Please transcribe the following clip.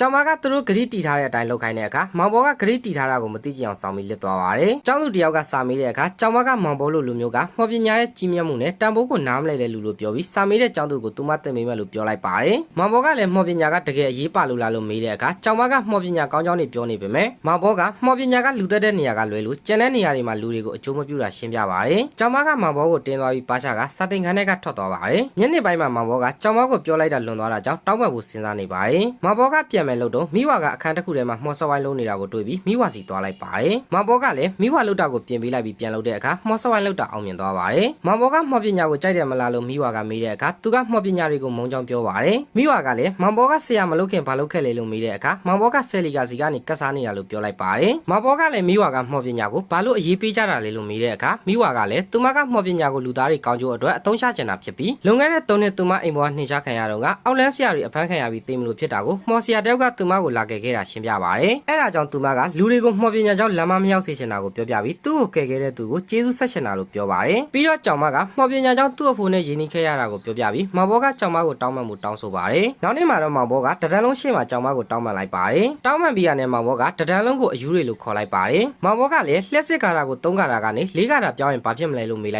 ကျောင်းမကသူတို့ဂရိတီထားတဲ့အတိုင်းလုပ်ခိုင်းတဲ့အခါမောင်ဘောကဂရိတီထားတာကိုမသိကြအောင်ဆောင်ပြီးလစ်သွားပါတယ်။ကျောင်းသူတယောက်ကစာမေးတဲ့အခါကျောင်းမကမောင်ဘောလိုလူမျိုးကမော်ပညာရဲ့ကြီးမြတ်မှုနဲ့တန်ဖိုးကိုနားမလည်တဲ့လူလို့ပြောပြီးစာမေးတဲ့ကျောင်းသူကိုသူမတင်ပေးမယ်လို့ပြောလိုက်ပါတယ်။မောင်ဘောကလည်းမော်ပညာကတကယ်အရေးပါလို့လားလို့မေးတဲ့အခါကျောင်းမကမော်ပညာကောင်းကြောင်းတွေပြောနေပေမဲ့မောင်ဘောကမော်ပညာကလူသက်တဲ့နေရာကလွဲလို့ကျန်တဲ့နေရာတွေမှာလူတွေကိုအကျိုးမပြုတာရှင်းပြပါတယ်။ကျောင်းမကမောင်ဘောကိုတင်းသွားပြီးပါချာကစာတင်ခန်းထဲကထွက်သွားပါတယ်။ညနေပိုင်းမှာမောင်ဘောကကျောင်းမကိုပြောလိုက်တာလွန်သွားတာကြောင့်တောင်းပန်ဖို့စဉ်းစားနေပါတယ်။မောင်ဘောကပြန်မယ်လို့တော့မိဝကအခန်းတစ်ခုထဲမှာမော်စောဝိုင်းလုံးနေတာကိုတွေ့ပြီးမိဝစီသွားလိုက်ပါတယ်။မောင်ဘောကလည်းမိဝလုတ်တာကိုပြင်ပေးလိုက်ပြီးပြန်လုပ်တဲ့အခါမော်စောဝိုင်းလုတ်တာအောင်မြင်သွားပါတယ်။မောင်ဘောကမော်ပညာကိုကြိုက်တယ်မလားလို့မိဝကမေးတဲ့အခါသူကမော်ပညာတွေကိုမုံကြောင်ပြောပါတယ်။မိဝကလည်းမောင်ဘောကဆရာမလုပ်ခင်ဘာလုပ်ခဲ့လဲလို့မေးတဲ့အခါမောင်ဘောကဆယ်လီကစီကနေကတ်စားနေတာလို့ပြောလိုက်ပါတယ်။မောင်ဘောကလည်းမိဝကမော်ပညာကိုဘာလို့အရေးပေးကြတာလဲလို့မေးတဲ့အခါမိဝကလည်းသူမကမော်ပညာကိုလူသားတွေကောင်းကျိုးအတွက်အသုံးချချင်တာဖြစ်ပြီးလွန်ခဲ့တဲ့3နှစ်သူမအိမ်ပေါ်ကနှင်ချခံရတော့ကအောက်လန်းဆရာတွေအဖမ်းခံရပြီးတေးမလို့ဖြစ်တာကိုမော်ဆရာတယောက်ကသူမကိုလာခဲ့တာရှင်းပြပါတယ်။အဲ့ဒါကြောင့်သူမကလူတွေကိုမော်ပညာကြောင့်လမ်းမမရောက်စေချင်တာကိုပြောပြပြီးသူ့ကိုကယ်ခဲ့တဲ့သူကိုကျေးဇူးဆက်ချင်တာလို့ပြောပါတယ်။ပြီးတော့ကျောင်းမကမော်ပညာကြောင့်သူ့အဖိုးနဲ့ရင်းနှီးခဲ့ရတာကိုပြောပြပြီးမောင်ဘောကကျောင်းမကိုတောင်းပန်မှုတောင်းဆိုပါတယ်။နောက်နေ့မှာတော့မောင်ဘောကတဒန်းလုံးရှေ့မှာကျောင်းမကိုတောင်းပန်လိုက်ပါတယ်။တောင်းပန်ပြီးရတဲ့မောင်ဘောကတဒန်းလုံးကိုအယူတွေလို့ခေါ်လိုက်ပါတယ်။မောင်ဘောကလည်းလျှက်စစ်ကာတာကို3ကာတာကနေ4ကာတာပြောင်းရင်ဘာဖြစ်မလဲလို့မေးလိုက်